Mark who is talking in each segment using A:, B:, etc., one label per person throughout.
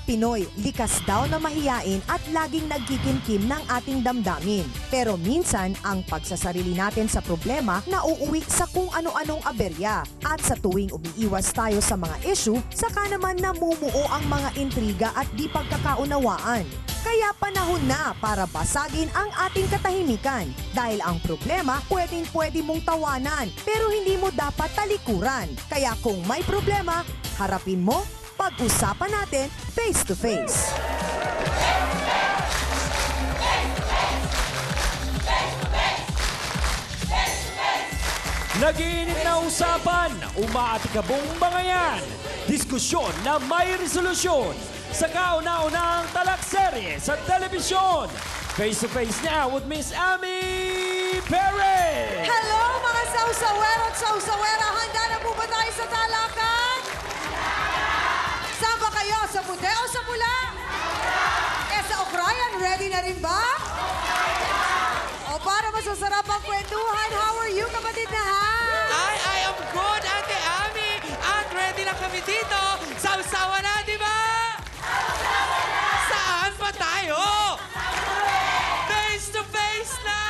A: Pinoy, likas daw na mahiyain at laging nagkikimkim ng ating damdamin. Pero minsan, ang pagsasarili natin sa problema nauuwi sa kung ano-anong aberya. At sa tuwing umiiwas tayo sa mga issue, saka naman namumuo ang mga intriga at di pagkakaunawaan. Kaya panahon na para basagin ang ating katahimikan. Dahil ang problema, pwedeng-pwede mong tawanan, pero hindi mo dapat talikuran. Kaya kung may problema, harapin mo, pag-usapan natin face to face.
B: Nag-iinit na usapan, umaatikabong mga yan. Diskusyon na may resolusyon sa kauna-unahang talakserye sa telebisyon. Face to face now with Miss Amy Perez.
A: Hello mga sausawero at sausawera! Handa na po ba tayo sa talakan? Saan ba kayo? Sa puti o sa pula? Sa Ukrayan, ready na rin ba? O para masasarap ang kwentuhan, how are you kapatid na ha?
C: I am good, Ate Ami. At ready na kami dito. Sausawa na, di ba? Saan pa tayo? Face to face na!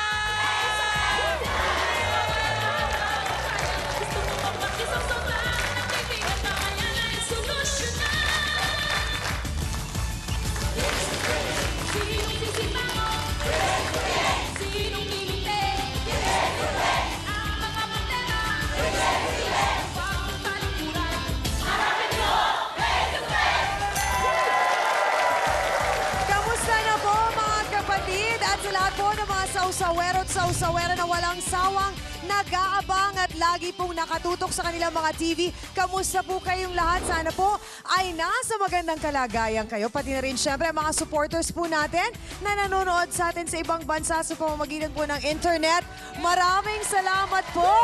A: Kamusta na po mga kapatid? At sa lahat po ng mga sausawero at sausawera na walang sawang nag-aabang at lagi pong nakatutok sa kanilang mga TV. Kamusta po kayong lahat? Sana po ay nasa magandang kalagayan kayo. Pati na rin syempre mga supporters po natin na nanonood sa atin sa ibang bansa sa pamamagitan po ng internet. Maraming salamat po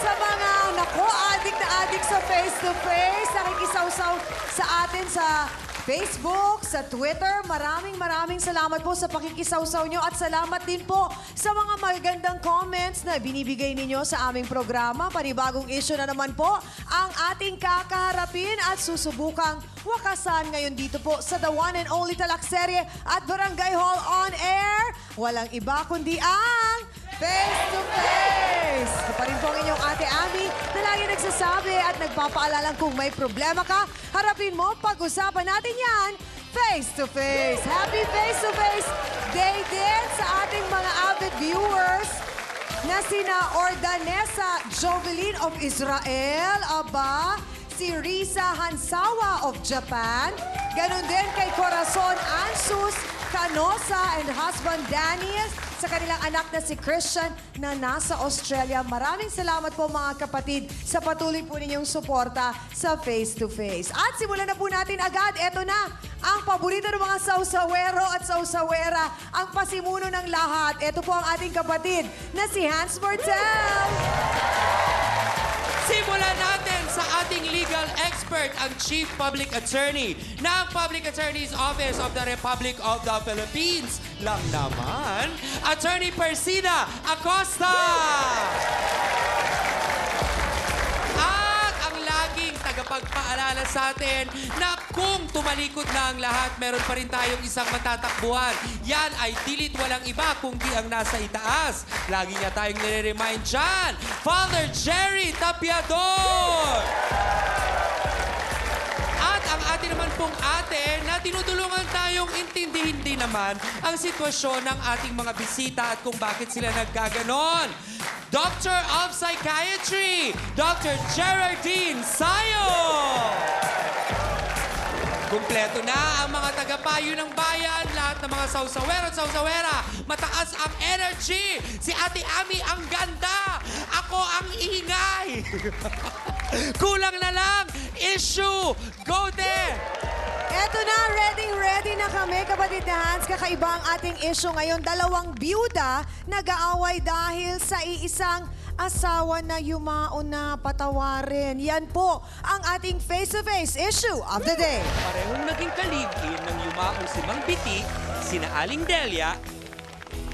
A: sa mga adik na adik sa face-to-face. Nakikisawsaw sa atin sa Facebook, sa Twitter. Maraming salamat po sa pakikisawsaw nyo at salamat din po sa mga magagandang comments na binibigay ninyo sa aming programa. Panibagong issue na naman po ang ating kakaharapin at susubukang wakasan ngayon dito po sa the one and only Talakserye at Barangay Hall on Air. Walang iba kundi ang Face to Face! Ito pa rin po ang inyong Ate Ami na lagi nagsasabi at nagpapaalalang kung may problema ka, harapin mo, pag-usapan natin yan face to face. Happy Face to Face Day din sa ating mga avid viewers na sina Ordanesa Jovelin of Israel, aba, si Risa Hansawa of Japan, ganun din kay Corazon Ansus Canosa and husband Daniel, sa kanilang anak na si Christian na nasa Australia. Maraming salamat po mga kapatid sa patuloy po ninyong suporta sa Face to Face. At simulan na po natin agad. Eto na ang paborito ng mga sausawero at sausawera, ang pasimuno ng lahat. Eto po ang ating kapatid na si Hans Mortel.
C: Simulan natin sa ating legal expert, ang Chief Public Attorney ng Public Attorney's Office of the Republic of the Philippines lang naman, Attorney Persida Acosta! At ang laging tagapagpaalala sa atin na kung tumalikod na ang lahat, meron pa rin tayong isang matatakbuhan. Yan ay dilit walang iba kundi ang nasa itaas. Lagi niya tayong nire-remind dyan, Father Jerry Tapiador! At ang atin naman pong ate na tinutulungan tayong intindihin din naman ang sitwasyon ng ating mga bisita at kung bakit sila nagkaganon. Doctor of Psychiatry, Dr. Geraldine Sayo! Kumpleto na ang mga tagapayo ng bayan, lahat ng mga sausawero at sausawera. Mataas ang energy. Si Ate Ami ang ganda. Ako ang ingay. Kulang na lang. Issue. Go there.
A: Eto na, ready na kami, kapatid na Hans. Kakaiba ang ating issue ngayon. Dalawang byuda nag-aaway dahil sa iisang asawa na yumao na patawarin. Yan po ang ating face-to-face issue of the day.
C: Parehong naging kaligin ng yumaong si Mang Biti, sina Aling Delia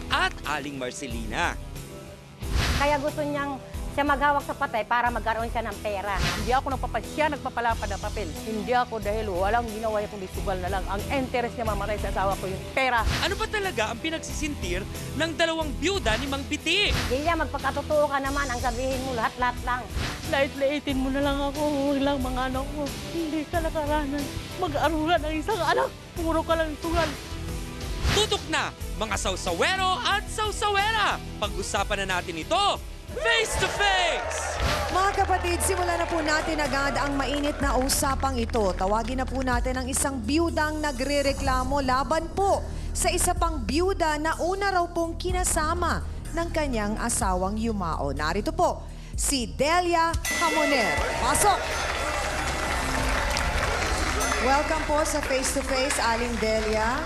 C: at Aling Marcelina.
D: Kaya gusto niyang siya maghawak sa patay para magkaroon siya ng pera.
E: Hindi ako siya nagpapalapad ng papel. Hindi ako dahil walang ginawa niya kundi sugal na lang. Ang interest niya mamatay sa asawa ko yung pera.
F: Ano ba talaga ang pinagsisintir ng dalawang byuda ni Mang Biti?
D: Lilia, magpakatotoo ka naman. Ang sabihin mo, lahat-lahat lang.
E: Lait-laitin mo na lang ako. Huwag lang mga anak mo. Hindi ka nakaranan. Mag-arugan ang isang anak. Puro ka lang sugal.
F: Tutok na, mga sausawero at sausawera. Pag-usapan na natin ito, face to face!
A: Mga kapatid, simulan na po natin agad ang mainit na usapang ito. Tawagin na po natin ang isang biyudang nagrereklamo laban po sa isa pang biyuda na una raw pong kinasama ng kanyang asawang yumao. Narito po, si Delia Jamoner. Pasok! Welcome po sa Face to Face, Aling Delia.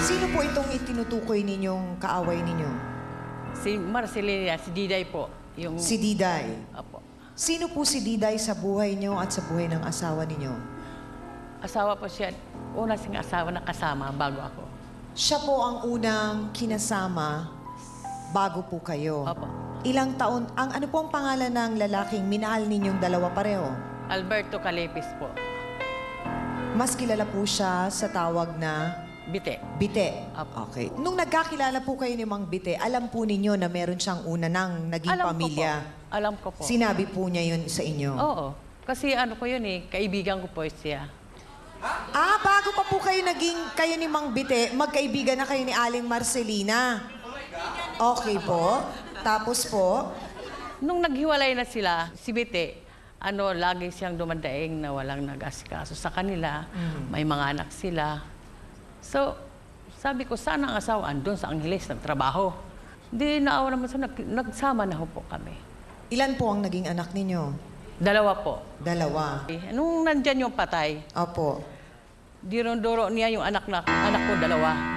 A: Sino po itong itinutukoy ninyong kaaway ninyo?
E: Si Marcelina, si Diday po. Yung...
A: Si Diday.
E: Apo.
A: Sino po si Diday sa buhay nyo at sa buhay ng asawa ninyo?
E: Asawa po siya. Una siyang asawa na kasama bago ako.
A: Siya po ang unang kinasama bago po kayo.
E: Opo.
A: Ilang taon, ano po ang pangalan ng lalaking minahal ninyong dalawa pareho?
E: Alberto Calipis po.
A: Mas kilala po siya sa tawag na
E: Bite.
A: Bite.
E: Apo.
A: Okay. Nung nagkakilala po kayo ni Mang Bite, alam po ninyo na meron siyang una nang naging pamilya.
E: Ko po. Alam ko po.
A: Sinabi po niya yun sa inyo?
E: Oo. Kasi ano ko yun eh, kaibigan ko po siya.
A: Bago pa po kayo ni Mang Bite, magkaibigan na kayo ni Aling Marcelina. Okay po. Tapos po,
E: Nung naghiwalay na sila, si Bite, lagi siyang dumandaing na walang nag-asikaso sa kanila. May mga anak sila. So, sabi ko, sana ang asawa andun sa Angeles nagtrabaho. Di naawa naman siya, nagsama na ho po kami.
A: ilan po ang naging anak ninyo?
E: 2 po.
A: 2.
E: Nung nandyan yung patay,
A: Opo.
E: dinuduro niya yung anak ko 2.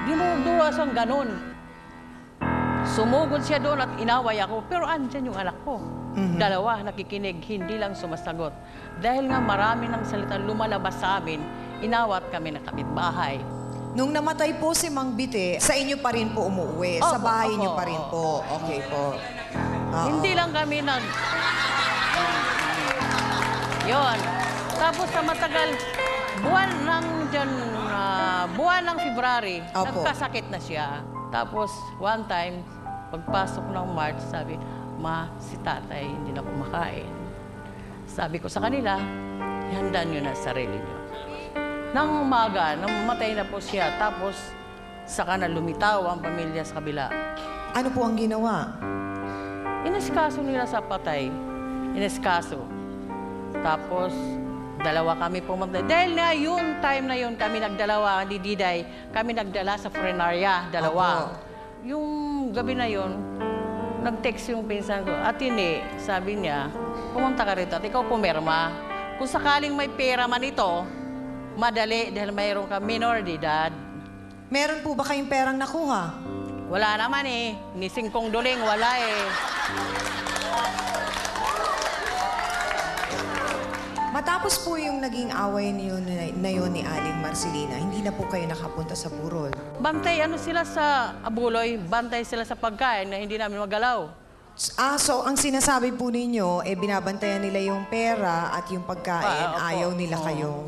E: Dinuduro siyang ganun. Sumugod siya doon at inaway ako, pero andyan yung anak ko. 2, nakikinig, hindi lang sumasagot. Dahil nga marami ng salita lumalabas sa amin, inawat kami ng kapitbahay.
A: Nung namatay po si Mang Bite, sa inyo pa rin po umuwi. Sa
E: Opo,
A: bahay
E: opo,
A: niyo pa rin po. Okay po. Oo.
E: Hindi lang kami Yon. Tapos sa matagal, buwan ng February,
A: Opo.
E: nagkasakit na siya. Tapos one time, pagpasok ng March, sabi, Ma, si tatay hindi na kumakain. Sabi ko sa kanila, ihandaan nyo na sarili nyo. Nang umaga, nang mamatay na po siya, tapos saka na lumitaw ang pamilya sa kabila.
A: Ano po ang ginawa?
E: Inesikaso nila sa patay. Inesikaso. Tapos, 2 kami pumunta. Dahil na yun, time na yun, kami nagdalawa, hindi Diday, kami nagdala sa Frenaria, 2.
A: Opo.
E: Yung gabi na yun, nag-text yung pinsan ko, Atine, sabi niya, pumunta ka rito at ikaw pumirma. Kung sakaling may pera man ito, madali dahil mayroon ka minor de edad.
A: Meron po ba kayong perang nakuha?
E: Wala naman eh. Ni Singkong Duling, wala eh.
A: Matapos po yung naging away niyo na yun ni Aling Marcelina, hindi na po kayo nakapunta sa burol.
E: Bantay sila sa abuloy, bantay sila sa pagkain na hindi namin magalaw.
A: So ang sinasabi po ninyo, binabantayan nila yung pera at yung pagkain,
E: Opo.
A: ayaw nila
E: Oo.
A: kayong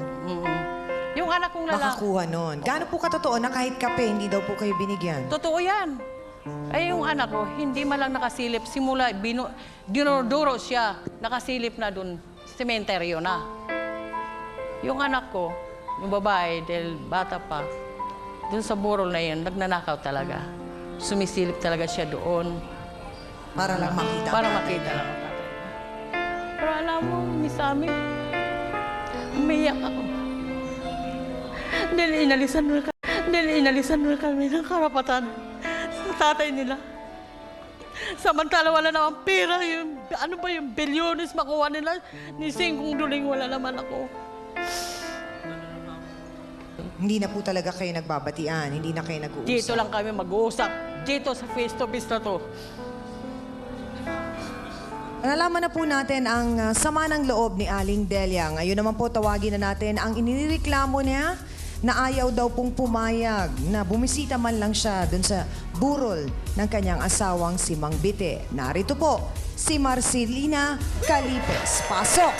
E: Yung anak kong lalaki,
A: makakuha nun. Gaano po katotoo na kahit kape, hindi daw po kayo binigyan?
E: totoo yan. Ay, yung anak ko, hindi man lang nakasilip. Simula, dinoduro siya, nakasilip na dun, sementeryo na. Yung anak ko, yung babae, dahil bata pa, dun sa burol na yun, nagnanakaw talaga. Sumisilip talaga siya doon.
A: Para lang makita.
E: Para
A: natin.
E: makita lang ang tatay. Pero alam mo, Miss Ami, umiyak ako. Dahil inalisan mo kami ng karapatan sa tatay nila. Samantala wala namang pera, yung bilyones makuha nila. Ni Singkong Duling, wala naman ako.
A: Hindi na po talaga kayo nagbabatian, hindi na kayo nag-uusap.
E: Dito lang kami mag-uusap. Dito sa face-to-face na to.
A: Nalaman na po natin ang sama ng loob ni Aling Delia. Ngayon naman po tawagin na natin ang inireklamo niya na ayaw daw pong pumayag na bumisita man lang siya dun sa burol ng kanyang asawang si Mang Bite. Narito po si Marcelina Calipes. Pasok!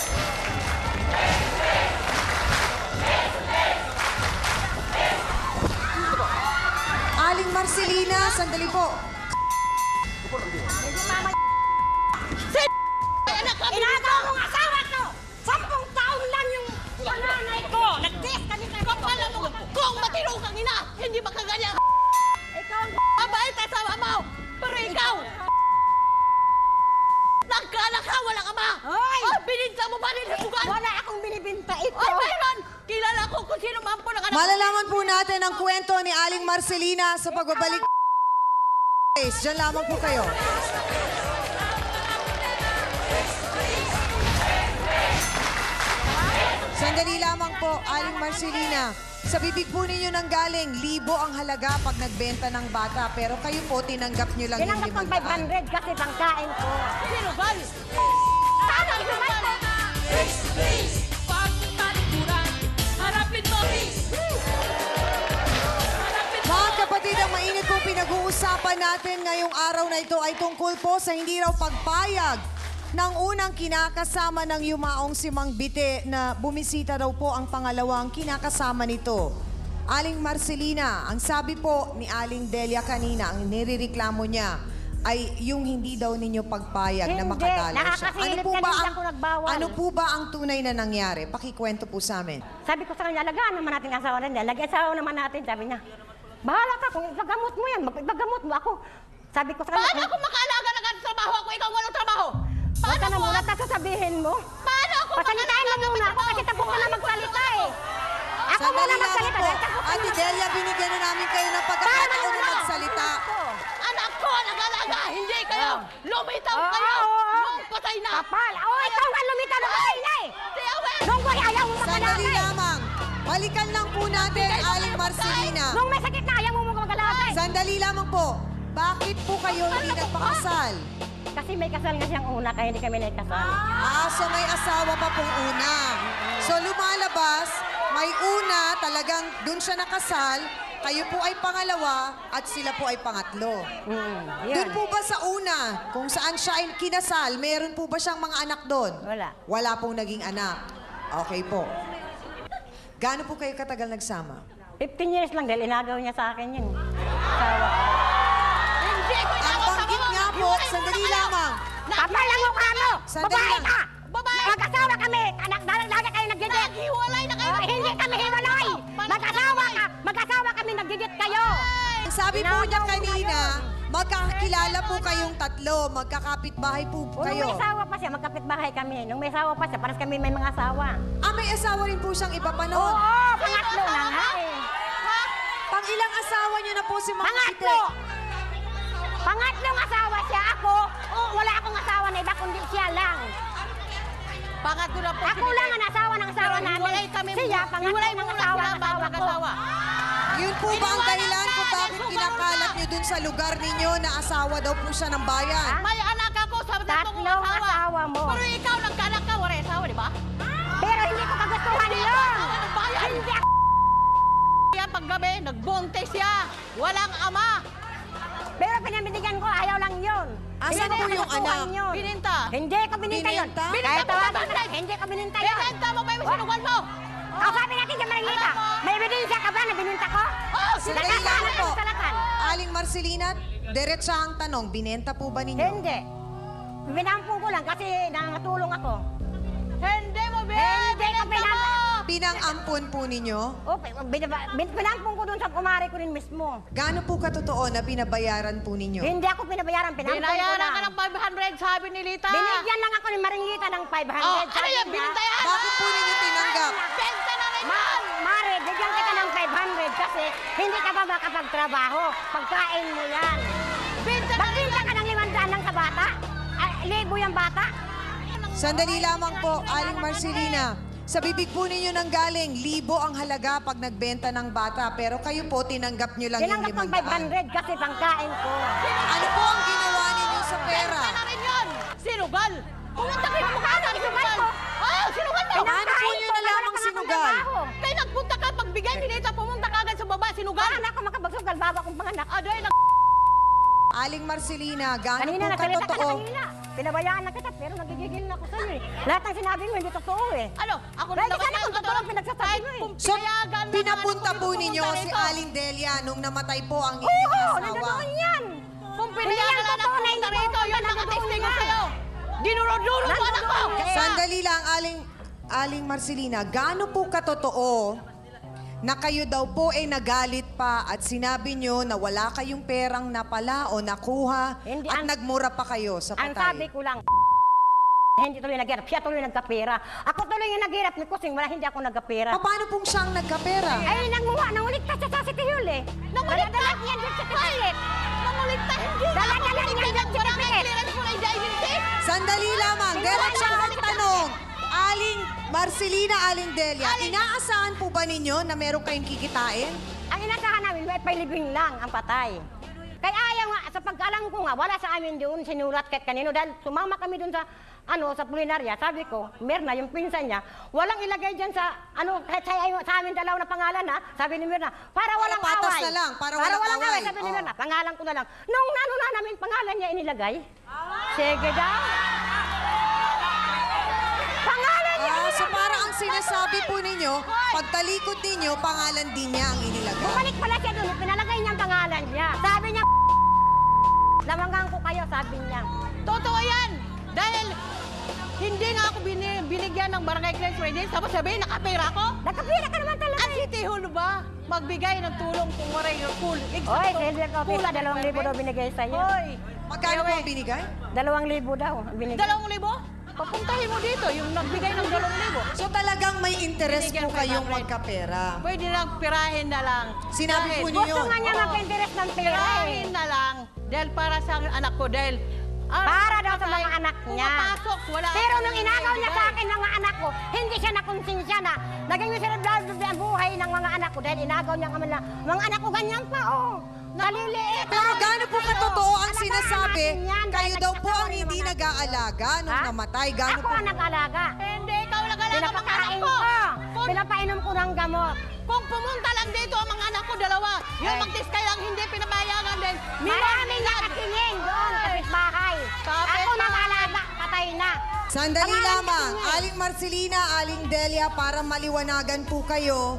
A: Aling Marcelina, sandali po.
D: Inagaw mong asawa ko! 10 taon lang yung panganay ko! Nag-test kami kayo!
E: Kapala mo, kung matiro kang ina, hindi makaganyan.
D: Ikaw ang
E: Mabait ay sama mo, pero ikaw, nagkaanak ka, walang ama.
D: Hoy!
E: Oh, bininta mo ba rin sugan?
D: Wala akong binibinta ito!
E: Ay, mayroon! Kilala ko kung sino man po nakalakas.
A: Malalaman po natin ang kwento ni Aling Marcelina sa pagbabalik. Diyan lamang po kayo. Sandali lamang po, Aling Marcelina. Sa bibig po ninyo nang galing, 1,000 ang halaga pag nagbenta ng bata. Pero kayo po, tinanggap nyo lang yung
D: Tinanggap ng
A: 500.
D: 500 kasi pangkain ko.
E: Sino ba?
D: Sana inuman ko!
A: Mga kapatid, ang mainit po pinag-uusapan natin ngayong araw na ito ay tungkol po sa hindi raw pagpayag ng unang kinakasama ng yumaong si Mang Bite na bumisita daw po ang pangalawang kinakasama nito. Aling Marcelina, ang sabi po ni Aling Delia kanina, ang nirereklamo niya ay yung hindi daw ninyo pagpayag na
D: Hindi,
A: makadalaw siya.
D: nakakasilip ka, hindi ako nagbawal.
A: Ano po ba ang tunay na nangyari? Pakikwento po sa amin.
D: Sabi ko sa kanya, alagaan naman natin ang asawa natin. Asawa naman natin, sabi niya. Bahala ka, kung ipagamot mo yan, ipagamot mo ako. Sabi ko sa kanya,
E: Paano ako makaalaga ng trabaho ako? Ikaw walang trabaho.
D: huwag ka na
E: Paano mo?
D: muna, tapos sasabihin mo.
E: Paano ako
D: Pasalitain mo muna ako kasi tapos ka na magsalita eh. Ako muna
A: Sandali lang
D: magsalita.
A: po.
D: dahil tapos ka
A: Ate
D: na-
A: Delia, binigyan na namin kayo ng pagkakataon na magsalita.
E: Anak ko, nag-alaga, hindi kayo. Lumitaw
D: Oo,
E: kayo.
D: oo, oo.
E: Nung patay na.
D: Kapal! Oh, ikaw nga lumitaw na patay na eh!
E: Si Awen.
D: Nung buhay ayaw mo
A: Sandali
D: magalakay!
A: lamang. Balikan lang po natin, Aling Marcelina.
D: Nung may sakit na ayaw mo magalakay!
A: Sandali lamang po. Bakit po kayo hindi nagpakasal?
D: Kasi may kasal nga siyang una kaya hindi kami nagkasal.
A: So may asawa pa pong una. So lumalabas, may una, talagang dun siya nakasal, kayo po ay pangalawa at sila po ay pangatlo.
D: Yun.
A: Doon po ba sa una, kung saan siya ay kinasal, meron po ba siyang mga anak doon?
D: Wala.
A: Wala pong naging anak. Okay po. Gaano po kayo katagal nagsama?
D: 15 years lang dahil inagaw niya sa akin yun. Asawa ko.
E: Hindi ko
A: Ang
E: inagaw sa
A: banggit
E: mga.
A: nga po, sandali lamang.
D: Kapal lang mukha mo!
A: Sandali
D: Babae
A: lang.
D: ka!
E: Babae.
D: Mag-asawa kami! Anak, lagi kayo nagdidit!
E: Naghiwalay na kayo.
D: Hindi kami hiwalay! Mag-asawa ka! Mag-asawa kami nagdidit kayo!
A: Ang sabi po niya
D: Inagaw mo
A: kanina,
D: ngayon.
A: magkakakilala po kayong tatlo, magkakapit-bahay po
D: Nung
A: kayo.
D: may asawa pa siya, magkapit-bahay kami. Nung may asawa pa siya, paras kami may mga asawa.
A: May asawa rin po siyang iba pa
D: Oo,
A: noon.
D: pangatlo na nga eh.
A: Pang ilang asawa niyo na po si Mang
D: Pangatlo!
A: Bite?
D: Pangatlong asawa siya ako. Wala akong asawa na iba, kundi siya lang.
E: Pangatlo na po.
D: Ako lang ang asawa ng asawa
E: Pero
D: namin.
E: hiwalay kami.
D: Siya, pangatlo
E: Hiwalay
D: ng
E: muna
D: asawa
E: sila
D: ng
E: bago
D: asawa ko.
E: mag-asawa.
A: Yun po ba ang
E: Iniwanan
A: dahilan kung
E: ka,
A: bakit
E: nagsubaw
A: kinakalat
E: ka.
A: niyo dun sa lugar ninyo na asawa daw po siya ng bayan?
E: May anak ako sa tatlong
D: Tatlong asawa mo.
E: Pero ikaw nagkaanak ka, wala asawa, di ba?
D: Pero hindi ko kagustuhan yun.
E: Ano ba yan?
D: Hindi ako.
E: Kaya paggabi, nagbunte siya. Walang ama.
D: Pero pinabinigyan ko, ayaw lang yun.
A: Asan
D: Hindi ko
A: po yung
D: kagustuhan
A: anak?
D: yun.
E: Bininta.
D: Hindi ko bininta yun.
A: Bininta?
E: Bininta
D: Kahit
E: mo
D: tawagan
E: ba,
D: ka
E: Brad?
D: na, hindi ko bininta yun.
E: Binenta mo ba yung sinugal mo?
D: Kausapin natin dyan, Maringita.
E: Alam mo.
D: May ebidensya ka ba na bininta ko?
E: Oh,
A: Sandali
D: Nagkakalat
A: lang po.
D: ang salatan.
A: Aling Marcelina, diretsahang tanong, binenta po ba ninyo?
D: Hindi. Binampung ko lang kasi nangatulong ako.
E: Hindi mo, be!
D: Hindi ko
E: Binenta mo!
A: Pinang-ampon po ninyo?
D: Oh, binampung ko dun sa kumari ko rin mismo.
A: Gaano po katotoo na binabayaran po ninyo?
D: Hindi ako pinabayaran, pinampung ko
E: Binayaran
D: lang.
E: ka ng 500, sabi ni Lita.
D: Binigyan lang ako ni Maringita ng 500.
E: Oh, ano
D: Sabi
E: yan?
D: niya,
E: Bininta yan?
A: Bakit po ninyo tinanggap?
E: Benta na rin
D: Ma,
E: yan!
D: Mare, bigyan kita ng 500 kasi hindi ka ba makapagtrabaho? Pagkain mo yan.
E: Benta na rin
D: Magbinta ka ng 500 lang sa bata? Libo yung bata?
A: Sandali lamang po, Aling Marcelina. Sa bibig po ninyo nang galing, 1,000 ang halaga pag nagbenta ng bata. Pero kayo po, tinanggap nyo lang
D: Tinanggap
A: yung
D: ng
A: 500.
D: 500 kasi pangkain ko.
A: Ano po ang ginawa ninyo sa pera?
E: Benta na rin yun! Sinugal! Pumunta kayo mukha na
D: Sinugal ko.
E: Oh, sinugal mo!
A: Paano po nyo
D: Pinangkain ko,
A: nalaman
D: wala pa nga akong
A: sinugal?
D: trabaho.
E: Kaya nagpunta ka pag magbigay nito, pumunta ka agad sa baba, sinugal.
D: Anak ko makabagsugal, bago akong panganak.
E: Aday,
A: Aling Marcelina, gaano
D: Kanina,
A: po
D: nagsalita ka na
A: katotoo?
D: kanina. Pinabayaan na kita, pero nagigigil na ako sa'yo eh. Lahat ng sinabi mo, hindi totoo eh.
E: ano, ako
D: Dahil
E: naman
D: sana kung totoo ang pinagsasabi mo eh.
A: So, pinapunta po ninyo si Aling Delia nung namatay po ang inyong
D: Oo,
A: asawa.
D: nandoon yan.
E: Kung
D: Hindi
E: pinayagan
D: yan
E: na
D: totoo na
E: pumunta
D: hindi
E: rito,
D: pumunta,
E: yung
D: nandoon
E: nakatesting ko
D: yan.
E: sa'yo. Dinuro-duro mo anak ko.
D: Nandoon yan.
A: Sandali lang, Aling Marcelina, gaano po katotoo na kayo daw po ay nagalit pa at sinabi nyo na wala kayong perang napala o nakuha
D: Hindi,
A: at
D: ang-
A: nagmura pa kayo sa
D: Ang sabi
A: patay?
D: ko lang, hindi tuloy naghirap. Siya tuloy nagkapera. Ako tuloy yung naghirap ni Kusing, wala hindi ako nagkapera.
A: Paano pong siyang nagkapera?
D: Ay, nanguligtas siya sa City Hall eh. Dala-dala niya doon sa City
E: Nanguligtas, hindi na ako
D: Dala-dala niya doon sa
E: Barangay
D: City
E: clearance mo na hindi.
A: Sandali lamang, diretsang ang tanong. Aling Marcelina, Aling Delia, inaasahan po ba ninyo na meron kayong kikitain?
D: Ang inasahan namin, may pailibing lang ang patay. Kaya ayaw nga, sa pagkalang ko nga, wala sa amin doon sinulat kahit kanino. Dahil sumama kami doon sa, sa pulinarya, sabi ko, Mirna, yung pinsan niya, walang ilagay dyan sa, kahit sa amin dalaw na pangalan ha, sabi ni Mirna, para walang
A: patas
D: away.
A: na lang, para walang away.
D: sabi ni
A: Oh.
D: Mirna, pangalan ko na lang. Nung na namin pangalan niya inilagay, sige daw. Pangalan niya
A: So
D: inilagay.
A: parang ang sinasabi po ninyo, pagtalikod ninyo, pangalan din niya ang inilagay.
D: Bumalik pala siya doon, pinalagay niya ang pangalan niya. Sabi niya, lamanggang ko kayo, sabi niya.
E: Totoo yan. Dahil hindi nga ako binigyan ng barangay clearance readiness. Tapos sabihin, nakapera ako.
D: Nakapila ka naman talaga
E: Ang City Hall ba? Magbigay ng tulong kung wala yung pool.
D: Oy, Silvia Copila, 2,000 daw binigay sa'yo.
E: Hoy,
A: Magkano po ang binigay?
D: 2,000 daw ang binigay.
E: 2,000? Papuntahin mo dito, yung nagbigay ng 2,000.
A: So talagang may interest po
E: Binigyan
A: kayong
E: 500.
A: magkapera.
E: Pwede lang pirahin na lang.
A: Sinabi
E: Dahil-
A: po ninyo.
D: Gusto nga niya mag-interest ng pera eh.
E: Pirahin na lang. Dahil para sa anak ko, dahil...
D: Para daw sa mga anak niya.
E: Pumapasok, wala.
D: Pero nung inagaw niya sa akin ng mga anak ko, hindi siya nakonsensya na. Naging miserable ang buhay ng mga anak ko dahil inagaw niya kami na, mga anak ko ganyan pa, oh. Naliliit.
A: Pero gaano po katotoo ang
D: Alagaan
A: sinasabi,
D: natin yan,
A: kayo
D: dahil
A: daw po ang
D: nagkakaroon
A: hindi
D: yung mga-
A: nag-aalaga nung
D: Ha?
A: namatay. Gaano
D: Ako
A: po?
D: ang nag-alaga.
E: Hindi, ikaw nag-alaga mga anak
D: Pinapakain
E: ko.
D: ko. Pinapainom ko ng gamot.
E: Kung pumunta lang dito ang mga anak ko, dalawa. Yung
D: Ay.
E: mag-discay lang, hindi pinapayagan din.
D: Maraming nakatingin doon sa bahay.
E: Kapit
D: Ako
E: bahay.
D: nag-alaga, patay na.
A: Sandali
D: Pangalan
A: lamang,
D: niya.
A: Aling Marcelina, Aling Delia, para maliwanagan po kayo,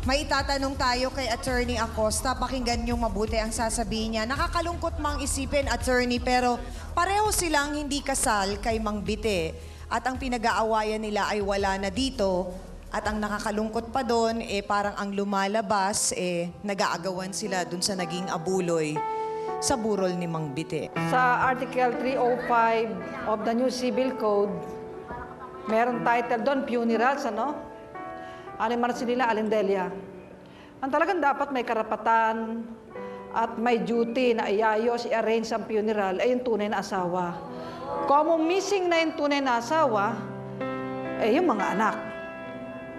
A: may itatanong tayo kay Attorney Acosta. Pakinggan niyo mabuti ang sasabihin niya. Nakakalungkot mang isipin, Attorney, pero pareho silang hindi kasal kay Mang Bite. At ang pinag-aawayan nila ay wala na dito. At ang nakakalungkot pa doon, parang ang lumalabas, nag-aagawan sila dun sa naging abuloy sa burol ni Mang Bite.
G: Sa Article 305 of the New Civil Code, meron title doon, funerals, ano? Aling Marcelina, Aling Delia. Ang talagang dapat may karapatan at may duty na iayos, i-arrange ang funeral ay yung tunay na asawa. Kung missing na yung tunay na asawa, yung mga anak.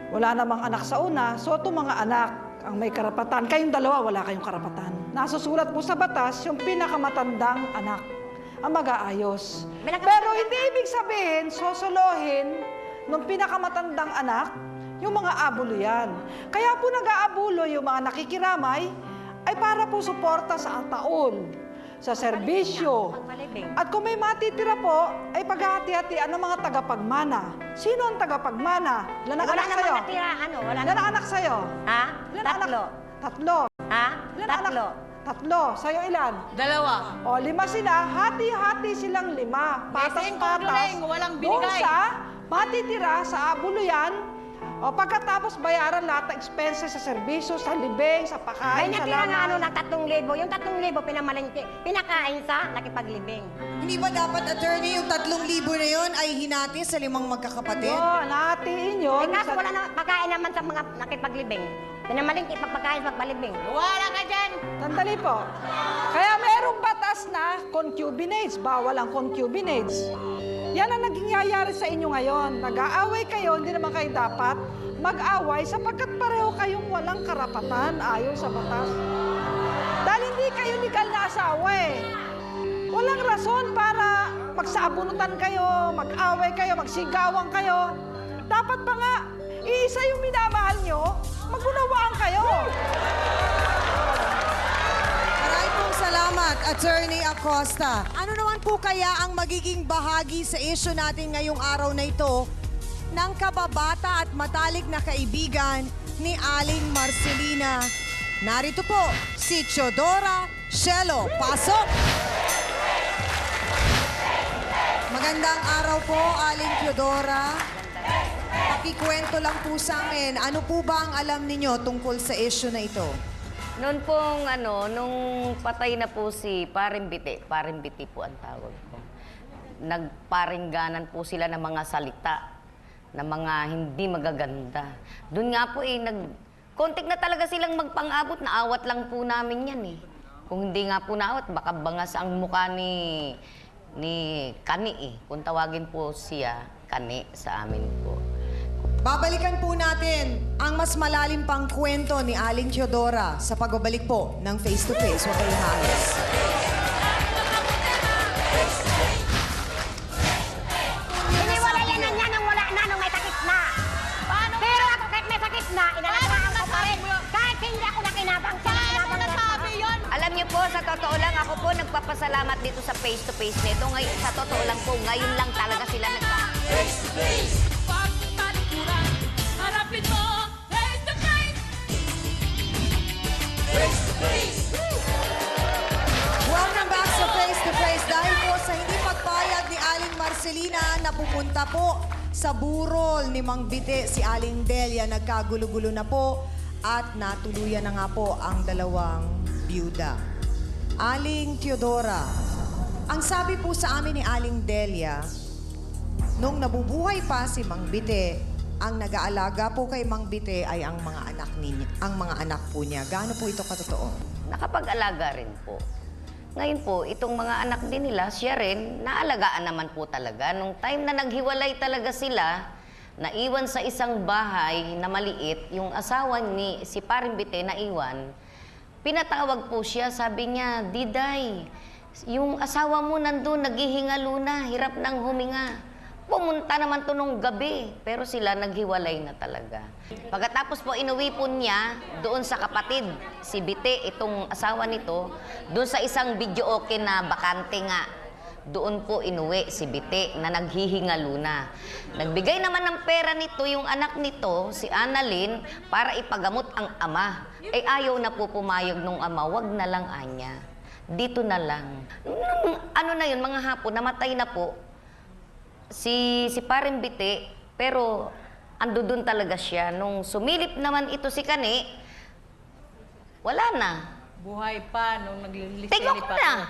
G: Wala namang anak sa una, so itong mga anak ang may karapatan. Kayong dalawa, wala kayong karapatan. Nasusulat po sa batas yung pinakamatandang anak ang mag-aayos. Pero hindi ibig sabihin, sosolohin nung pinakamatandang anak, yung mga abulo yan. Kaya po nag-aabulo yung mga nakikiramay ay para po suporta sa taon, sa serbisyo. At kung may matitira po, ay paghahati-hatian ng mga tagapagmana. Sino ang tagapagmana? Ilan ang
D: Wala
G: anak
D: namang
G: sa'yo?
D: natira, wala
G: Ilan ang
D: namang.
G: anak sa'yo?
D: Ha?
G: Ilan ang anak?
D: Tatlo.
G: Tatlo.
D: Ha?
G: Ilan ang anak?
D: Tatlo.
G: Tatlo. Sa'yo ilan?
E: 2.
G: O, 5 sila. Hati-hati silang 5.
E: Ito yung
G: Patas-patas.
E: kuduling, walang
G: Doon
E: binigay.
G: sa matitira sa abuluyan. O, pagkatapos bayaran lahat ng expenses sa serbisyo, sa libing, sa
D: May
G: pakain, sa
D: natira nga
G: lanay.
D: ng 3,000. Yung 3,000 pinamalingki, pinakain sa nakipaglibing.
A: Hindi ba dapat, Attorney, yung 3,000 na yon ay hinati sa 5 magkakapatid?
G: Yun, nahatiin yun.
D: Eh kaso
G: sa-
D: wala na pagkain naman sa mga nakipaglibing. Pinamalingki, pagpakain sa pagbalibing.
E: Wala ka dyan.
G: Sandali po. Kaya merong batas na concubinage. Bawal ang concubinage. Yan ang naging yayari sa inyo ngayon. Nag-aaway kayo, hindi naman kayo dapat mag-away sapagkat pareho kayong walang karapatan ayon sa batas. Dahil hindi kayo legal na asawa eh. Walang rason para magsaabunutan kayo, mag-away kayo, magsigawan kayo. Dapat pa nga, Iisa yung minamahal nyo, magunawaan kayo.
A: Maraming pong salamat, Attorney Acosta. Ano naman po kaya ang magiging bahagi sa issue natin ngayong araw na ito ng kababata at matalik na kaibigan ni Aling Marcelina? Narito po si Teodora Shelo. Pasok! Magandang araw po, Aling Teodora. Pakikwento lang po sa amin, ano po ba ang alam ninyo tungkol sa issue na ito?
H: Noon pong nung patay na po si Parimbiti po ang tawag ko. Nagparingganan po sila ng mga salita, ng mga hindi magaganda. Doon nga po kontik na talaga silang magpang-abot, naawat lang po namin yan eh. Kung hindi nga po naawat, baka bangas ang mukha ni Kani eh. Kung tawagin po siya, Kani sa amin po.
A: Babalikan po natin ang mas malalim pang kwento ni Aling Teodora sa pagbabalik po ng Face to Face. Huwag kayong halos.
D: Iniwalayan na niya nung wala na, nung may sakit na. Pero ako kahit may sakit na, inalagaan ko pa rin. Kahit hindi ako nakinabang siya.
H: Alam niyo po, sa totoo lang, ako po nagpapasalamat dito sa face-to-face nito. Ngayon, sa totoo lang po, ngayon lang talaga sila
A: Welcome back sa Face to Face. Dahil po sa hindi pagpayag ni Aling Marcelina na pupunta po sa burol ni Mang Bite, si Aling Delia, nagkagulo-gulo na po at natuluyan na nga po ang dalawang byuda. Aling Teodora, ang sabi po sa amin ni Aling Delia, nung nabubuhay pa si Mang Bite, ang nag-aalaga po kay Mang Bite ay ang mga anak ninyo, ang mga anak po niya. Gaano po ito katotoo?
H: nakapag-alaga rin po. Ngayon po, itong mga anak din nila, siya rin, naalagaan naman po talaga. Nung time na naghiwalay talaga sila, naiwan sa isang bahay na maliit, yung asawa ni si Parimbite naiwan, pinatawag po siya, sabi niya, Diday, yung asawa mo nandun, naghihingalo na, hirap nang huminga. Pumunta naman to nung gabi, pero sila naghiwalay na talaga. Pagkatapos po, inuwi po niya doon sa kapatid, si Bite, itong asawa nito, doon sa isang video okay na bakante nga. Doon po inuwi si Bite na naghihingalo na. Nagbigay naman ng pera nito yung anak nito, si Annalyn, para ipagamot ang ama. Ayaw na po pumayag nung ama, wag na lang anya. Dito na lang. Ano na yun, mga hapon, namatay na po si Parimbite, pero ando doon talaga siya. Nung sumilip naman ito si Kani, wala na.
E: Buhay pa nung naglilisili
H: Tingok
E: pa
H: na.
E: ako.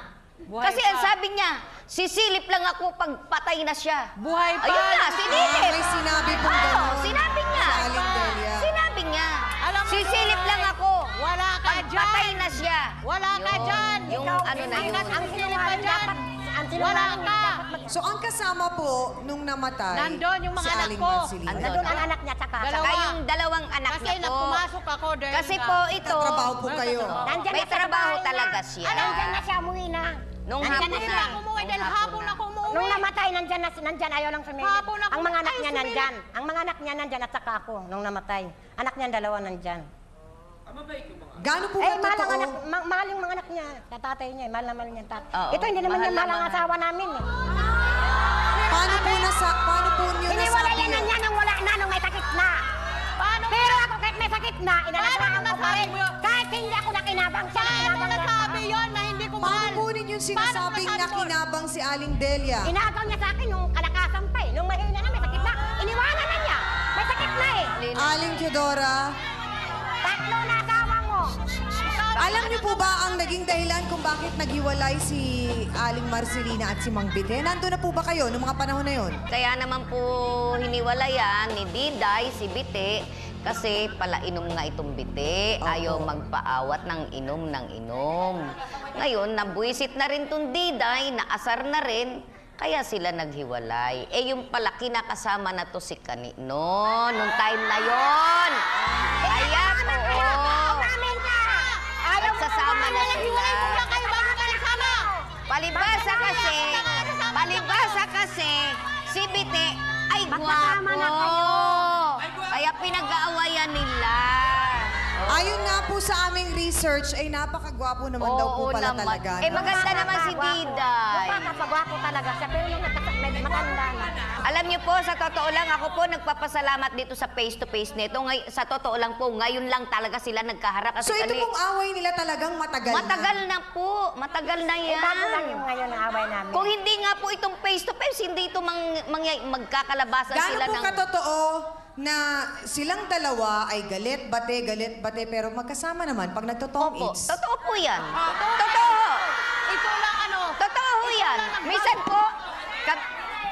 E: Buhay
H: Kasi
E: pa.
H: ang sabi niya, sisilip lang ako pag patay na siya.
E: Buhay pa.
H: Ayun na, sinilip.
A: May sinabi pong
H: Oo,
A: gano'n.
H: sinabi niya.
A: Si Aling Delia.
H: Sinabi niya.
E: Alam mo,
H: Sisilip lang ako.
E: Wala ka
H: Pag
E: dyan.
H: patay na siya.
E: Wala ka
H: Yun.
E: dyan.
H: Yung
E: Ikaw,
H: ano na yun.
D: Ang sinungaling dapat, ang sinungaling
E: Wala ka.
D: dapat
A: So ang kasama po nung namatay,
E: Nandun yung mga
A: si
E: anak
A: Aling
E: ko.
A: Marcelina.
D: Nandun ang anak niya, tsaka.
E: Dalawa.
H: Saka yung dalawang anak
E: Kasi
H: niya po.
E: pumasok ako dahil
H: Kasi
E: nga-
H: po ito,
A: Nagtatrabaho po kayo.
D: Nandyan
H: may
D: na sa
H: trabaho
D: bahay
H: talaga
D: na.
H: siya.
D: Nandyan na siya, umuwi na.
H: Nung
D: Nandyan
H: hapon
D: na
H: na.
D: siya.
E: umuwi dahil
H: Nung
E: hapon
H: hapon
E: ako umuwi.
D: Nung namatay, nandyan ayaw lang sumilip.
E: Hapon ako
D: Ang mga anak
E: ayaw
D: niya
E: sumilip.
D: nandyan. Ang mga anak niya nandyan at saka ako nung namatay. Anak niya dalawa nandyan.
A: Gaano po
D: Eh,
A: ba totoo?
D: mahal yung mga anak niya. Tatay niya, mahal na mahal niya.
H: Oo,
D: Ito, hindi naman
H: mahal
D: niya
H: na
D: mahal ang
H: mahal.
D: asawa namin eh.
A: Paano po niyo nasabi
D: Iniwalayan na
A: yun?
D: niya nung wala na, nung may sakit na.
E: Paano
D: Pero ako kahit may sakit na, inalagaan
E: Paano
D: ko pa rin.
E: nasabi mo?
D: Kahit hindi ako nakinabang siya.
E: Paano
D: nakinabang niya.
E: nasabi yun na hindi ko
A: Paano
E: mahal?
A: po ninyo sinasabing
E: Paano nasabi mo?
A: nakinabang si Aling Delia?
D: Inagaw niya sa akin nung kalakasan pa eh. Nung mahina na, may sakit na. Iniwanan na niya. May sakit na eh.
A: Aling Teodora,
D: Tatlo na asawa mo.
A: alam niyo po ba ang naging dahilan kung bakit naghiwalay si Aling Marcelina at si Mang Bite? Nandun na po ba kayo noong mga panahon na yun?
H: Kaya naman po hiniwalayan ni Diday si Bite kasi palainom nga itong Bite. Ayaw magpaawat ng inom. Ngayon, nabuisit na rin itong Diday, naasar na rin, kaya sila naghiwalay. Yung pala kinakasama na to si Kani nung time na yon. Kaya po,
D: Namin ka. Ayaw mo
H: nagsasama na sila. Palibasa kasi, si Bite ay
D: Magkasama na
H: gwapo.
D: kayo.
H: Kaya pinag-aawayan nila.
A: Ayon nga po sa aming research, ay napakagwapo naman daw po
H: Oo
A: pala
H: naman.
A: talaga.
H: Eh,
A: no?
H: maganda naman si Diday.
D: Napakagwapo talaga siya, pero nung matanda na.
H: Alam niyo po, sa totoo lang, ako po nagpapasalamat dito sa face-to-face nito. Sa totoo lang po, ngayon lang talaga sila nagkaharap. Kasi
A: So ito pong away nila talagang matagal na.
H: matagal na po. Matagal na yan.
D: Bago lang yung ngayon na away namin.
H: Kung hindi nga po itong face-to-face, hindi ito magkakalabasan
A: Gaano
H: sila
A: po
H: ng...
A: katotoo na silang dalawa ay galit, bate, pero magkasama naman pag nagtotong
H: Opo,
A: it's.
H: totoo po yan. Totoo.
E: Ito lang ano.
H: Totoo ho yan.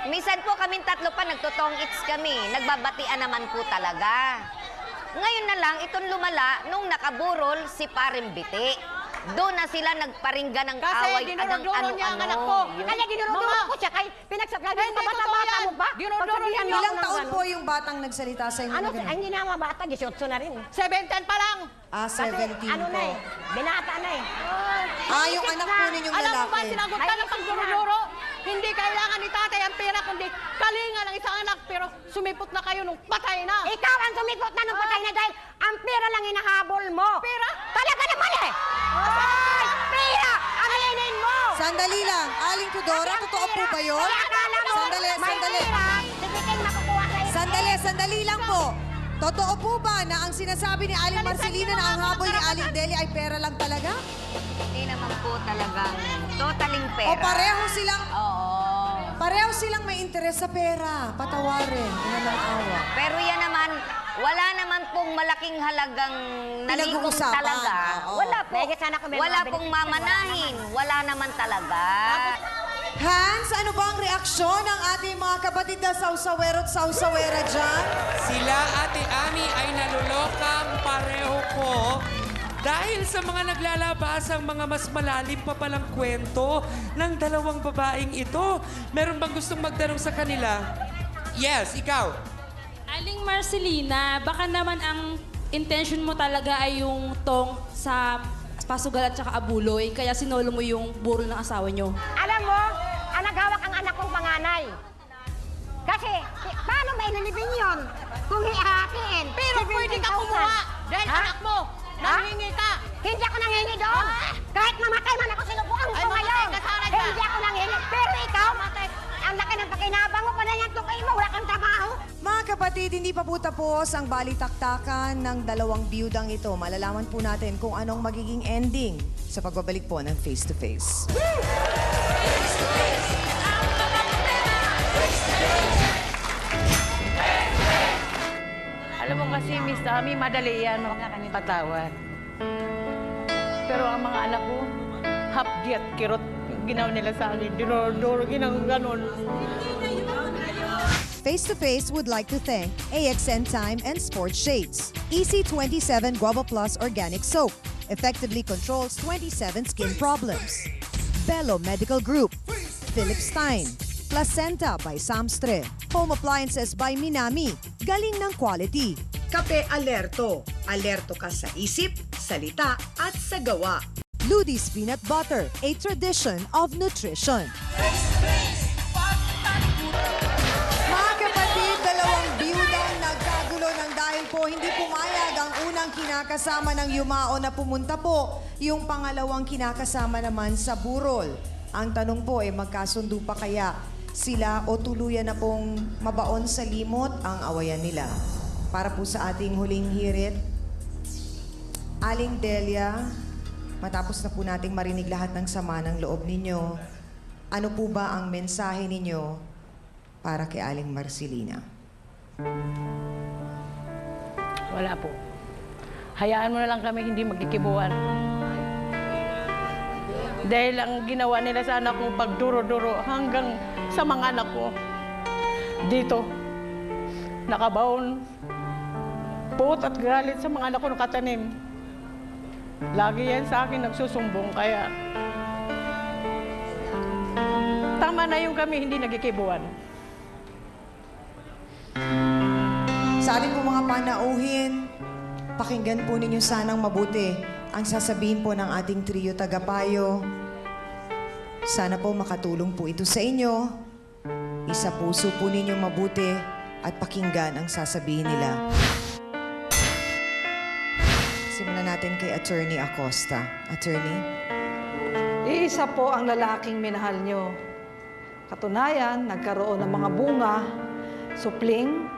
H: Minsan po kaming tatlo pa nagtotong its kami. Nagbabatian naman po talaga. Ngayon na lang, itong lumala, nung nakaburol si Paring Biti. Doon na sila nagparinggan ng
E: Kasi
H: away.
E: dinuruduro niya ang anak ko.
H: Yun.
D: Kaya dinuruduro ko siya, kay pinagsaklagin
E: Hindi
D: ka
E: totoo
D: bata-bata
E: yan.
D: mo ba?
E: Dinuruduro
D: Pagsabihan
E: niya.
D: mo ako
A: Ilang
D: ng
A: taon
D: ano.
A: po yung batang nagsalita sa inyo?
D: Ano,
A: na ganun?
D: ay, hindi na mga bata, 18 na rin.
E: 7-10 pa lang.
D: Kasi
A: 17
D: ano
A: po.
D: na eh, binata na eh.
A: Yung anak po ninyong
E: Alam mo ba,
A: lalaki.
E: sinagot ka ng pagduruduro? Hindi kailangan ni tatay ang pera, kundi kalinga ng isang anak, pero sumipot na kayo nung patay na.
D: Ikaw ang sumipot na ng patay na dahil ang pera lang hinahabol mo.
E: Pera?
D: Talaga naman eh! Ay, pera! Ang alinin mo!
A: Sandali lang. Aling Tudora, totoo po ba yun?
D: Kaya akala mo,
A: Sandali,
D: may
A: sandali.
D: pera, tigiting makukuha sa'yo.
A: Sandali lang po. Totoo po ba na ang sinasabi ni Aling Marcelina na ang habol ni Aling Delia ay pera lang talaga?
H: Hindi naman po talagang totaling pera.
A: O pareho
H: Oo.
A: silang may interes sa pera. Patawarin. Ina ng awa.
H: Pero yan naman, wala naman pong malaking halagang nalikong
A: Pinag-uusapan,
H: talaga.
A: oo.
H: Wala po.
D: Dahil sana kung may
H: Wala
D: mga
H: pong
D: benepisyo,
H: mamanahin. Wala naman talaga.
A: Hans, ano ba ang reaksyon ng ating mga kapatid na sausawero at sausawera dyan?
C: Sila, Ate Ami, ay nalulokang pareho ko dahil sa mga naglalabasang mga mas malalim pa palang kwento ng dalawang babaeng ito. Meron bang gustong magtanong sa kanila? Yes, ikaw.
I: Aling Marcelina, baka naman ang intention mo talaga ay yung tong sa pasugal at saka abuloy, kaya sinolo mo yung burol ng asawa nyo.
D: Alam mo, ang naghawak ang anak kong panganay. Kasi, paano may nilibing yun? Kung hihahatiin.
E: Pero pwede ka kumuha dahil
D: Ha?
E: anak mo, nangingi ka.
D: Hindi ako nangingi doon. Kahit mamatay man ako, sinubukan
E: Ay,
D: ko
E: mamatay
D: ngayon.
E: ka sana dyan.
D: Hindi ako nangingi. Pero ikaw, ang laki ng pakinabang mo, pa na yan tukay mo, wala kang trabaho.
A: Mga kapatid, hindi pa po tapos ang balitaktakan ng dalawang biyudang ito. Malalaman po natin kung anong magiging ending sa pagbabalik po ng Face to Face.
E: Alam mo kasi, Miss Ami, madali yan patawad. Pero ang mga anak ko, hapdi at kirot yung ginawa nila sa akin. Dinoro, ginang ganon.
A: Face to Face would like to thank AXN Time and Sports Shades, EC27 Guava Plus Organic Soap, effectively controls 27 skin problems. Bello Medical Group, Philip Stein, Placenta by Samstre, Home Appliances by Minami, galing ng quality. Kape Alerto, alerto ka sa isip, salita at sa gawa. Ludy's Peanut Butter, a tradition of nutrition. Mga kapatid, dalawang biyudang nagkagulo ng dahil po hindi pumayag ang unang kinakasama ng yumao na pumunta po, yung pangalawang kinakasama naman sa burol. Ang tanong po ay magkasundo pa kaya sila o tuluyan na pong mabaon sa limot ang awayan nila. Para po sa ating huling hirit, Aling Delia, matapos na po nating marinig lahat ng sama ng loob ninyo, ano po ba ang mensahe ninyo para kay Aling Marcelina?
E: Wala po. Hayaan mo na lang kami hindi magkikibuan. Dahil ang ginawa nila sa anak ko pagduro-duro hanggang sa mga anak ko. Dito, nakabaon, puot at galit sa mga anak ko nakatanim. Lagi yan sa akin nagsusumbong, kaya tama na yung kami hindi nagkikibuan.
A: Sa ating po mga panauhin, pakinggan po ninyo sanang mabuti ang sasabihin po ng ating trio tagapayo. Sana po makatulong po ito sa inyo. Isa puso po ninyo mabuti at pakinggan ang sasabihin nila. Simulan natin kay Attorney Acosta. Attorney?
G: Iisa po ang lalaking minahal nyo. Katunayan, nagkaroon ng mga bunga, supling,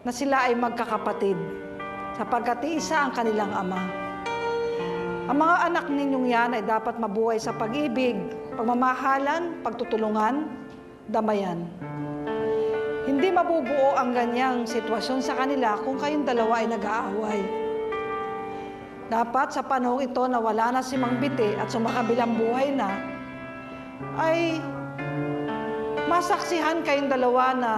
G: na sila ay magkakapatid, sapagkat iisa ang kanilang ama. Ang mga anak ninyong yan ay dapat mabuhay sa pag-ibig, pagmamahalan, pagtutulungan, damayan. Hindi mabubuo ang ganyang sitwasyon sa kanila kung kayong dalawa ay nag-aaway. Dapat sa panahong ito na wala na si Mang Biti at sumakabilang buhay na, ay masaksihan kayong dalawa na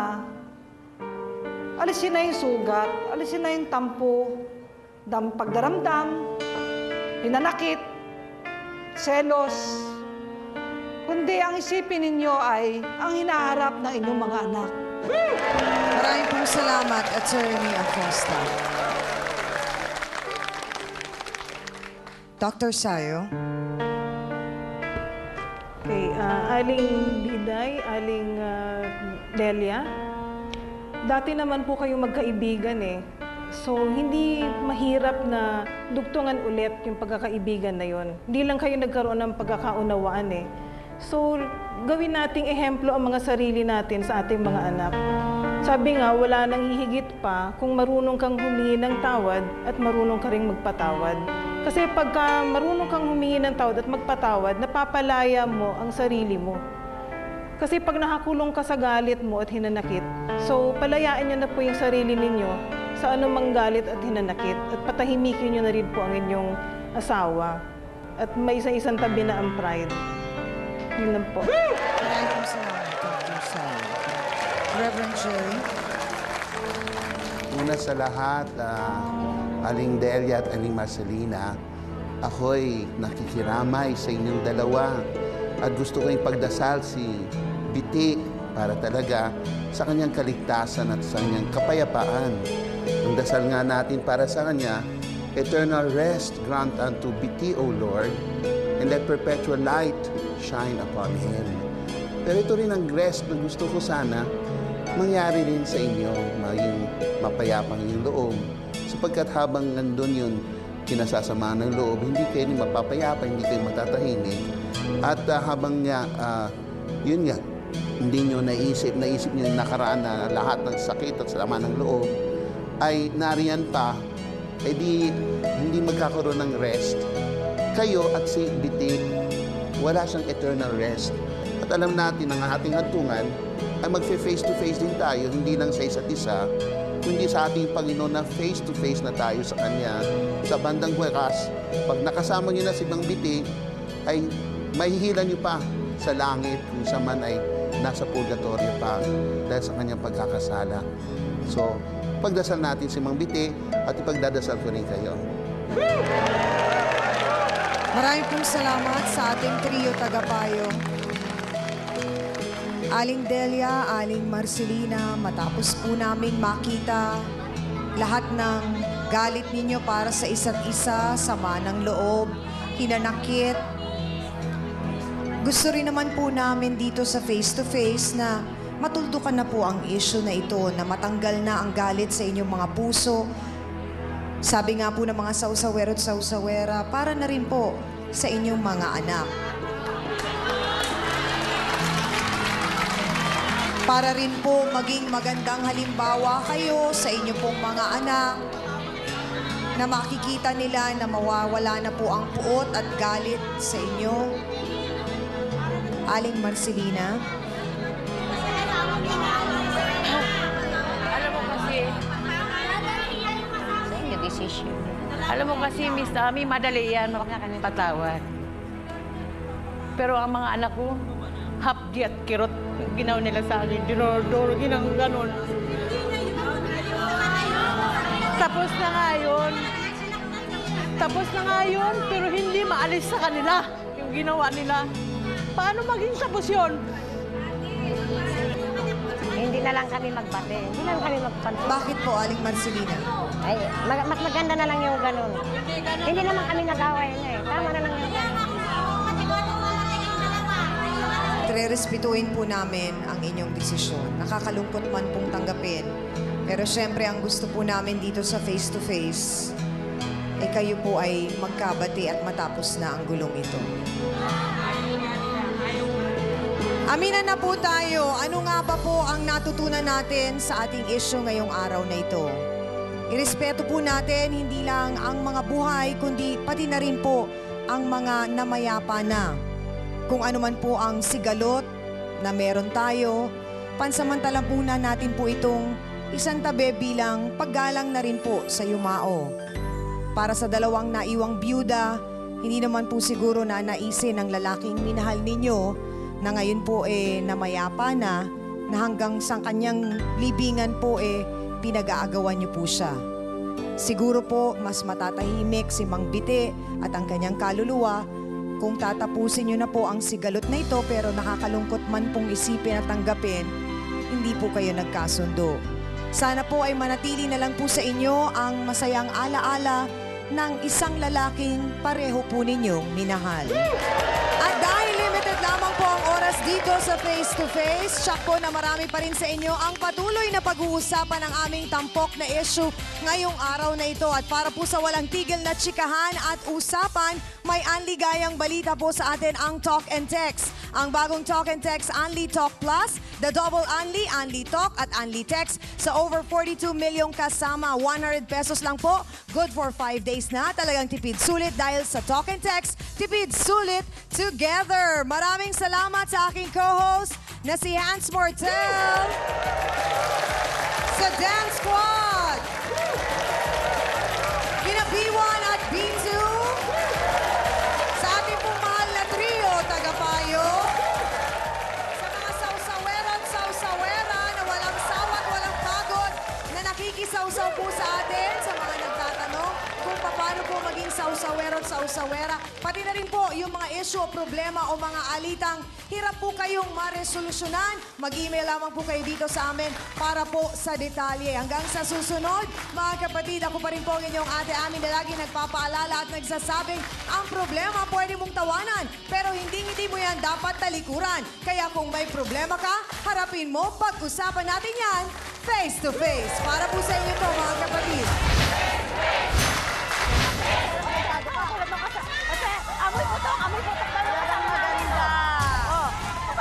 G: alisin na yung sugat, alisin na yung tampo, pagdaramdam, hinanakit, selos, kundi ang isipin ninyo ay ang hinaharap ng inyong mga anak.
A: Maraming pong salamat, Attorney Acosta. Dr. Sayo?
J: Okay, Aling Diday, Aling Delia, dati naman po kayong magkaibigan eh. So, hindi mahirap na dugtungan ulit yung pagkakaibigan na yon. Hindi lang kayo nagkaroon ng pagkakaunawaan eh. So, gawin nating ehemplo ang mga sarili natin sa ating mga anak. Sabi nga, wala nang hihigit pa kung marunong kang humingi ng tawad at marunong ka ring magpatawad. Kasi pagka marunong kang humingi ng tawad at magpatawad, napapalaya mo ang sarili mo. Kasi pag nakakulong ka sa galit mo at hinanakit, so palayain nyo na po yung sarili ninyo sa anumang galit at hinanakit at patahimikin nyo na rin po ang inyong asawa at may isang tabi na ang pride. Yun lang po.
A: Maraming pong salamat, Dr. Sayo. Reverend Jerry?
K: Una sa lahat, Aling Delia at Aling Marcelina, ako'y nakikiramay sa inyong dalawa at gusto ko ipagdasal si Biti para talaga sa kanyang kaligtasan at sa kanyang kapayapaan. Ang dasal nga natin para sa kanya, eternal rest grant unto Biti, O Lord, and let perpetual light shine upon him. Pero ito rin ang rest na gusto ko sana mangyari rin sa inyo, maging mapayapang yung loob. Sapagkat habang nandun yun, kinasasama ng loob, hindi kayo rin mapapayapa, hindi kayo matatahimik. At habang nga, yun nga, hindi nyo naisip nyo yung nakaraan na lahat ng sakit at sama ng loob, ay nariyan pa, edi hindi magkakaroon ng rest. Kayo at si Biti, wala siyang eternal rest. At alam natin ang ating hantungan ay mag-face-to-face din tayo, hindi lang sa isa't isa, kundi sa ating Panginoon na face-to-face na tayo sa Kanya. Sa bandang wakas, pag nakasama niyo na si Mang Biti, ay mahihila niyo pa sa langit kung siya man ay nasa purgatorio pa dahil sa kanyang pagkakasala. So, pagdasal natin si Mang Biti at ipagdadasal ko rin kayo.
A: Maraming pong salamat sa ating trio tagapayo. Aling Delia, Aling Marcelina, matapos po namin makita lahat ng galit ninyo para sa isa't isa, sama ng loob, hinanakit. Gusto rin naman po namin dito sa face-to-face na matuldukan na po ang issue na ito, na matanggal na ang galit sa inyong mga puso. Sabi nga po ng mga sausawero at sausawera, para na rin po sa inyong mga anak. Para rin po maging magandang halimbawa kayo sa inyong pong mga anak na makikita nila na mawawala na po ang puot at galit sa inyo. Aling Marcelina.
E: Alam mo kasi,
H: Sa inyo decision.
E: alam mo kasi, Miss Ami, madali yan patawad. Pero ang mga anak ko, hapdi at kirot, ginawa nila sa akin, dinodoro, ginang ganon. Tapos na nga yun, pero hindi maalis sa kanila yung ginawa nila. Paano maging tapos yun?
D: Hindi na lang kami magbate. Hindi na lang kami magpansin.
A: Bakit po, Aling Marcelina?
D: Ay, mas maganda na lang yung ganun. Hindi naman kami nag-away na eh. Tama na lang yung ganun.
A: Re-respetuhin po namin ang inyong desisyon. Nakakalungkot man pong tanggapin. Pero syempre, ang gusto po namin dito sa face-to-face, kayo po ay magkabati at matapos na ang gulong ito. Aminan na po tayo, ano nga ba po ang natutunan natin sa ating issue ngayong araw na ito? Irespeto po natin hindi lang ang mga buhay, kundi pati na rin po ang mga namayapa na. Kung ano man po ang sigalot na meron tayo, pansamantalang po natin po itong isang tabi bilang paggalang na rin po sa yumao. Para sa dalawang naiwang byuda, hindi naman po siguro na naisin ng lalaking minahal ninyo na ngayon po namayapa na hanggang sa kanyang libingan po pinag-aagawan niyo po siya. Siguro po mas matatahimik si Mang Biti at ang kanyang kaluluwa kung tatapusin niyo na po ang sigalot na ito pero nakakalungkot man pong isipin at tanggapin, hindi po kayo nagkasundo. Sana po ay manatili na lang po sa inyo ang masayang alaala ng isang lalaking pareho po ninyong minahal. At dahil limited lamang po ang oras dito sa Face to Face, tsak po na marami pa rin sa inyo ang patuloy na pag-uusapan ng aming tampok na issue ngayong araw na ito. At para po sa walang tigil na tsikahan at usapan, may anligayang balita po sa atin ang Talk and Text. Ang bagong Talk and Text Unli Talk Plus, the double Unli Talk at Unli Text sa over 42 milyong kasama. 100 pesos lang po, good for 5 days na. Talagang tipid sulit dahil sa Talk and Text, tipid sulit together. Maraming salamat sa aking co-host na si Hans Mortel sa Dance Squad. Kina B1 at B2. Sa ating pong mahal na trio, tagapayo. Sa mga sausawera at sausawera na walang sawa at walang pagod na nakikisawsaw po sa atin, sa mga nagtatanong kung paano po maging sausawera at sausawera. Pati na rin po yung mga issue o problema o mga alitang hirap po kayong maresolusyonan. Mag-email lamang po kayo dito sa amin para po sa detalye. Hanggang sa susunod, mga kapatid, ako pa rin po ang inyong ate Amin na lagi nagpapaalala at nagsasabing ang problema pwede mong tawanan, pero hindi mo yan dapat talikuran. Kaya kung may problema ka, harapin mo, pag-usapan natin yan face to face. Para po sa inyo to, mga kapatid.
D: Amoy putok na lang ang maganda. Oh,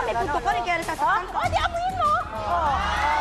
D: may putok ko rin kaya nasasaktan ko. Oh, di amoyin mo. Oh.